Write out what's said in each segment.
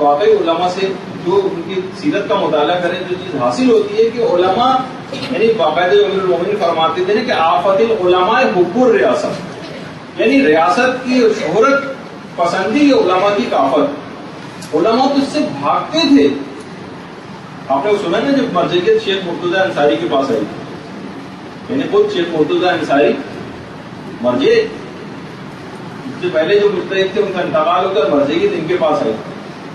واقعی علماء سے جو ان کی سیرت کا مطالعہ کریں جو چیز حاصل ہوتی ہے کہ علماء یعنی باقاعدہ امیر المومنین فرماتے تھے کہ آفت العلماء حب الریاست، یعنی ریاست کی شہرت پسندی یہ علماء کی آفت، علماء تو اس سے بھاگتے تھے. آپ نے سنا نا جب مرجعیت شیخ مرتضی انصاری کے پاس آئی، یعنی خود شیخ مرتضی انصاری مرجع سے پہلے جو مجتہد تھے ان کا انتقال ہو کر مرجعیت ان کے پاس آئی،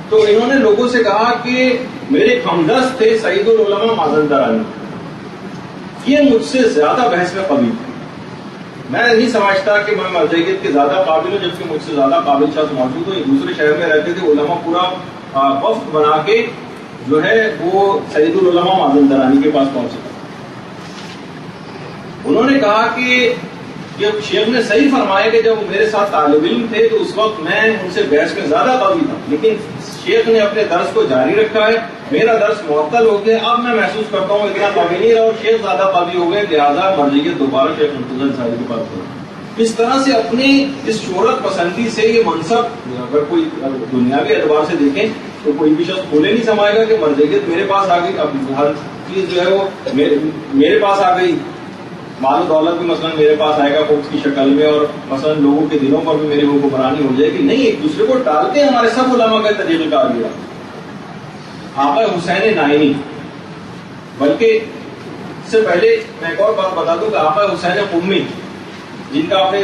تو انہوں نے لوگوں سے کہا کہ میرے ہمدست تھے سعید العلماء مازندرانی، یہ مجھ سے زیادہ بحث میں قوی تھے. میں نہیں سمجھتا کہ میں مرجعیت کے زیادہ قابل ہوں، جبکہ مجھ سے زیادہ قابل شخص موجود ہوں. یہ دوسرے شہر میں رہتے تھے، علماء پورا وفد بنا کے جو ہے وہ سعید العلماء مازندرانی کے پاس پہنچے. انہوں نے کہا کہ جب شیخ نے صحیح فرمایا کہ جب میرے ساتھ طالب علم تھے تو اس وقت میں ان سے بحث میں زیادہ قوی تھا، لیکن شیخ نے اپنے درس کو جاری رکھا ہے، میرا درس معطل ہو گیا، اب میں محسوس کرتا ہوں اتنا قوی نہیں رہا اور شیخ زیادہ قوی ہو گئے، لہٰذا مرجعیت دوبارہ شیخ مرتضی انصاری کے پاس گئی. اس طرح سے اپنی اس شہرت پسندی سے یہ منصب اگر کوئی دنیاوی اعتبار سے دیکھیں تو کوئی بھی شخص کھولے نہیں سمائے گا کہ مرجعیت میرے پاس آ گئی، اب ہر چیز جو ہے وہ میرے پاس آ گئی، مال و دولت بھی مثلا میرے پاس آئے گا خبز کی شکل میں، اور مثلا لوگوں کے دلوں پر بھی میری حکمرانی ہو جائے گی. نہیں، ایک دوسرے کو ڈالتے ہیں. ہمارے سب علماء کا طریقہ کار دیا آقا حسین نائینی، بلکہ اس سے پہلے میں ایک اور بات بتا دوں کہ آقا حسین قمی جن کا آپ نے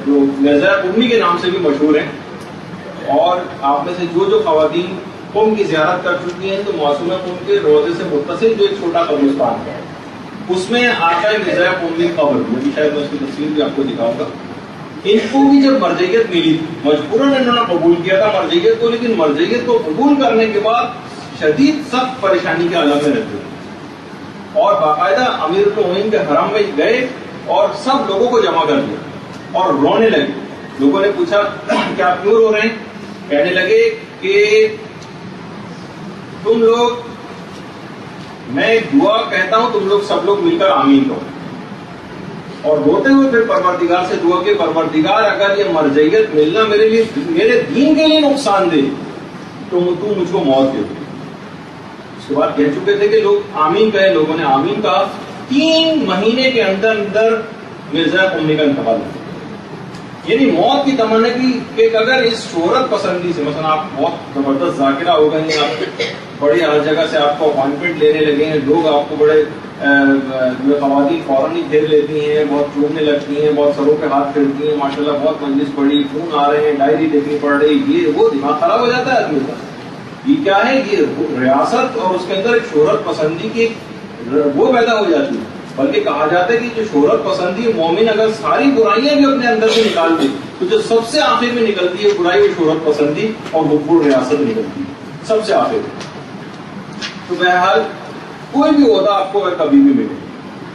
جو مرزا قمی کے نام سے بھی مشہور ہیں، اور آپ میں سے جو خواتین قم کی زیارت کر چکی ہیں تو معصومہ قم کے روضے سے متصل جو ایک چھوٹا قبرستان ہے اس میں آقا مرزا قمی قبر، میں شاید میں اس کی تصویر بھی آپ کو دکھاؤں گا. ان کو بھی جب مرجعیت ملی مجبوراً انہوں نے قبول کیا تھا مرجعیت کو، لیکن مرجعیت کو قبول کرنے کے بعد شدید سخت پریشانی کے عالم میں رہتے اور باقاعدہ امیر المومنین کے حرم میں گئے اور سب لوگوں کو جمع کر دیا اور رونے لگے. لوگوں نے پوچھا کہ آپ کیوں رو رہے ہیں؟ کہنے لگے کہ تم لوگ، میں ایک دعا کہتا ہوں تم لوگ سب لوگ مل کر آمین کہو، اور روتے ہوئے پھر پروردگار سے دعا کہ پروردگار اگر یہ مرجعیت ملنا میرے لیے میرے دین کے لیے نقصان دے تو تو مجھ کو موت دے دے. اس کے بعد کہہ چکے تھے کہ لوگ آمین کہے، لوگوں نے آمین کہا. 3 مہینے کے اندر اندر مرزا قمی کا انتقال ہوا. یعنی موت کی تمنا کی کہ اگر اس شہرت پسندی سے مثلا آپ بہت زبردست ذاکرہ ہو گئے ہیں، آپ بڑی ہر جگہ سے آپ کو اپوائنٹمنٹ لینے لگے ہیں، لوگ آپ کو بڑے خواتین فوراً ہی گھیر لیتی ہیں، بہت چومنے لگتی ہیں، بہت سروں پہ ہاتھ پھیرتی ہیں، ماشاءاللہ بہت مجلس بڑی، فون آ رہے ہیں، ڈائری دیکھنی پڑ رہی، یہ وہ دماغ خراب ہو جاتا ہے آدمی کا. یہ کیا ہے؟ یہ ریاست اور اس کے اندر ایک شہرت پسندی کی وہ پیدا ہو جاتی ہے. بلکہ کہا جاتا ہے کہ جو شہرت پسندی مومن اگر ساری برائیاں بھی اپنے اندر سے نکال دے تو جو سب سے آخر میں نکلتی ہے برائی وہ شہرت پسندی اور حب ریاست نکلتی ہے سب سے آخر میں. تو بہرحال کوئی بھی عہدہ آپ کو اگر کبھی بھی ملے،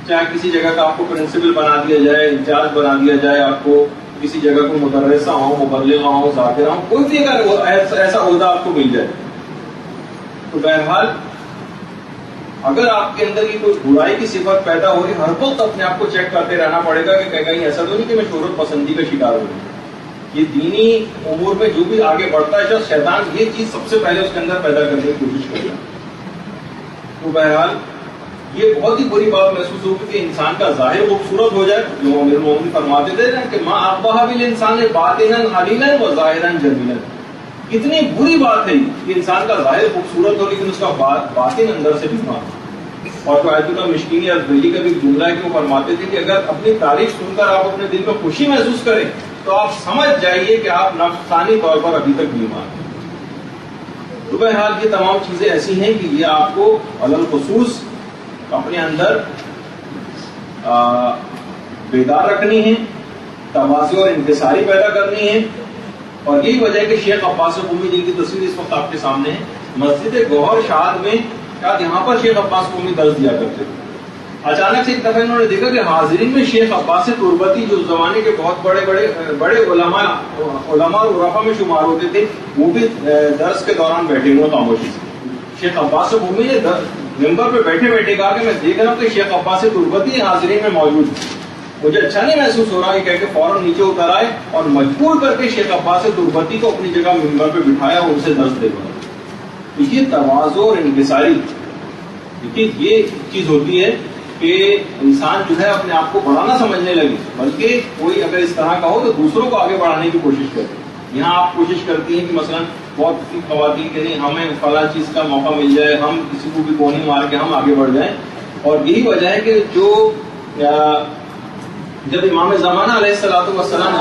چاہے کسی جگہ کا آپ کو پرنسپل بنا دیا جائے، انچارج بنا دیا جائے، آپ کو کسی جگہ کو مدرسہ ہو، مبلغہ ہو، ذاکرہ ہو، کوئی بھی اگر ایسا عہدہ آپ کو مل جائے تو بہرحال اگر آپ کے اندر یہ کوئی برائی کی صفت پیدا ہو رہی، ہر وقت اپنے آپ کو چیک کرتے رہنا پڑے گا کہ کہیں ایسا تو نہیں کہ میں شہرت پسندی کا شکار ہوں. یہ دینی امور میں جو بھی آگے بڑھتا ہے شیطان یہ چیز سب سے پہلے اس کے اندر پیدا کرنے کی کوشش کرے گا. تو بہرحال یہ بہت ہی بری بات محسوس ہوگی کہ انسان کا ظاہر خوبصورت ہو جائے، جو امیر المومنین فرماتے تھے نا کہ ما اقبح بالانسان باطنا علیلا و ظاہرا جمیلا. اتنی بری بات ہے کہ انسان کا ظاہر خوبصورت ہو لیکن اس کا باطن اندر سے بیمار. اور جو آیت اللہ مشکینی البلی کا بھی جملہ ہے کہ وہ فرماتے تھے کہ اگر اپنی تاریخ سن کر آپ اپنے دل میں خوشی محسوس کریں تو آپ سمجھ جائیے کہ آپ نفسانی طور پر ابھی تک بیمار ہیں. تو بہرحال یہ تمام چیزیں ایسی ہیں کہ یہ آپ کو علل خصوص اپنے اندر بیدار رکھنی ہے، تواضع اور انکساری پیدا کرنی ہے. اور یہی وجہ ہے کہ شیخ عباس قمی جن کی تصویر اس وقت آپ کے سامنے ہے، مسجد گوہر شاد میں شاید یہاں پر شیخ عباس قمی درس دیا کرتے تھے. اچانک سے ایک دفعہ انہوں نے دیکھا کہ حاضرین میں شیخ عباس تربتی جو زمانے کے بہت بڑے علماء اور عرفا میں شمار ہوتے تھے، وہ بھی درس کے دوران بیٹھے ہوئے خاموشی سے. شیخ عباس قمی نے ممبر پہ بیٹھے بیٹھے کہا کہ میں دیکھ رہا ہوں کہ شیخ عباس تربتی حاضرین میں موجود ہیں. مجھے اچھا نہیں محسوس ہو رہا ہے کہہ کے فوراً نیچے اتر آئے اور مجبور کر کے شیخ عباس تربتی کو اپنی جگہ ممبر پہ بٹھایا اور ان سے درس دے گا. یہ تواضع اور انکساری. دیکھیے یہ چیز ہوتی ہے کہ انسان جو ہے اپنے آپ کو بڑا نہ سمجھنے لگے، بلکہ کوئی اگر اس طرح کا ہو تو دوسروں کو آگے بڑھانے کی کوشش کرے. یہاں آپ کوشش کرتی ہیں کہ مثلا بہت سی خواتین کہ نہیں ہمیں فلاں چیز کا موقع مل جائے، ہم کسی کو بھی گولی مار کے ہم آگے بڑھ جائیں. اور یہی وجہ ہے کہ جو جب امام زمانہ علیہ الصلوۃ والسلام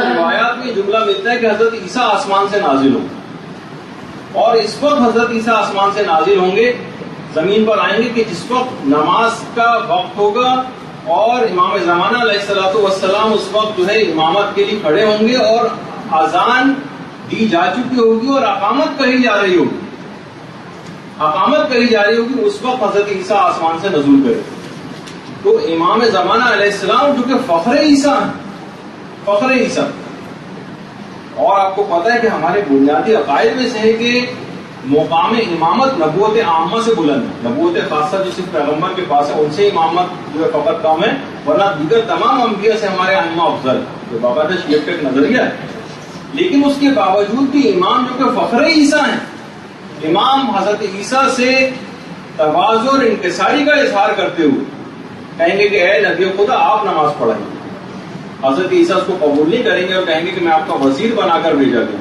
روایات میں جملہ ملتا ہے کہ حضرت عیسیٰ آسمان سے نازل ہوں، اور اس وقت حضرت عیسیٰ آسمان سے نازل ہوں گے، زمین پر آئیں گے کہ جس وقت نماز کا وقت ہوگا اور امام زمانہ علیہ الصلوۃ والسلام اس وقت جو ہے امامت کے لیے کھڑے ہوں گے اور اذان دی جا چکی ہوگی اور اقامت کہی جا رہی ہوگی. اقامت کہی جا رہی ہوگی، اس وقت حضرت عیسیٰ آسمان سے نزول کرے. تو امام زمانہ علیہ السلام جو کہ فخر عیسیٰ ہیں، فخر عیسیٰ. اور آپ کو پتہ ہے کہ ہمارے بنیادی عقائد میں سے ہے کہ مقام امامت نبوت عامہ سے بلند ہے. نبوت خاصہ جو صرف پیغمبر کے پاس ہے، ان سے امامت جو ہے فقط کم ہے، ورنہ دیگر تمام انبیاء سے ہمارے ائمہ افضل ہے. تو باقاعدہ شیعہ کا ایک نظریہ ہے. لیکن اس کے باوجود بھی امام جو کہ فخر عیسیٰ ہیں، امام حضرت عیسیٰ سے تواضع اور انکساری کا اظہار کرتے ہوئے کہیں گے کہ اے نبی خدا آپ نماز پڑھائیں. حضرت عیسیٰ اس کو قبول نہیں کریں گے اور کہیں گے کہ میں آپ کا وزیر بنا کر بھیجا گیا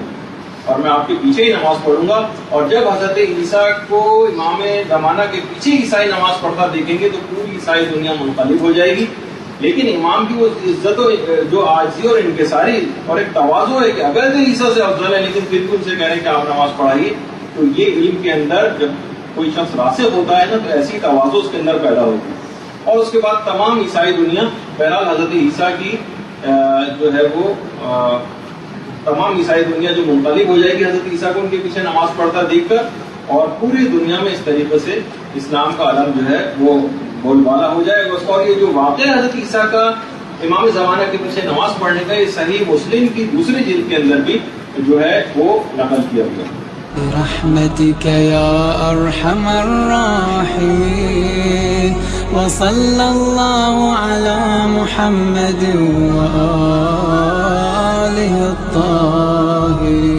اور میں آپ کے پیچھے ہی نماز پڑھوں گا. اور جب حضرت عیسیٰ کو امام زمانہ کے پیچھے عیسائی نماز پڑھتا دیکھیں گے تو پوری عیسائی دنیا منقلب ہو جائے گی. لیکن امام کی وہ عزت و جو عاجزی اور انکساری اور ایک تواضع ہے کہ اگر عیسیٰ سے افضل ہے لیکن پھر بھی ان سے کہہ رہے ہیں کہ آپ نماز پڑھائیے. تو یہ علم کے اندر جب کوئی شخص راسخ ہوتا ہے نا تو ایسی تواضع اس کے اندر پیدا ہوتی ہے. اور اس کے بعد تمام عیسائی دنیا بہرحال حضرت عیسیٰ کی جو ہے وہ تمام عیسائی دنیا جو منقلب ہو جائے گی حضرت عیسیٰ کو ان کے پیچھے نماز پڑھتا دیکھ کر، اور پوری دنیا میں اس طریقے سے اسلام کا علم جو ہے وہ بول بالا ہو جائے گا. اور یہ جو واقعہ حضرت عیسیٰ کا امام زمانہ کے پیچھے نماز پڑھنے کا، یہ صحیح مسلم کی دوسری جلد کے اندر بھی جو ہے وہ نقل کیا گیا. برحمتك يا أرحم الراحمين وصلى الله على محمد وآله الطاهرين.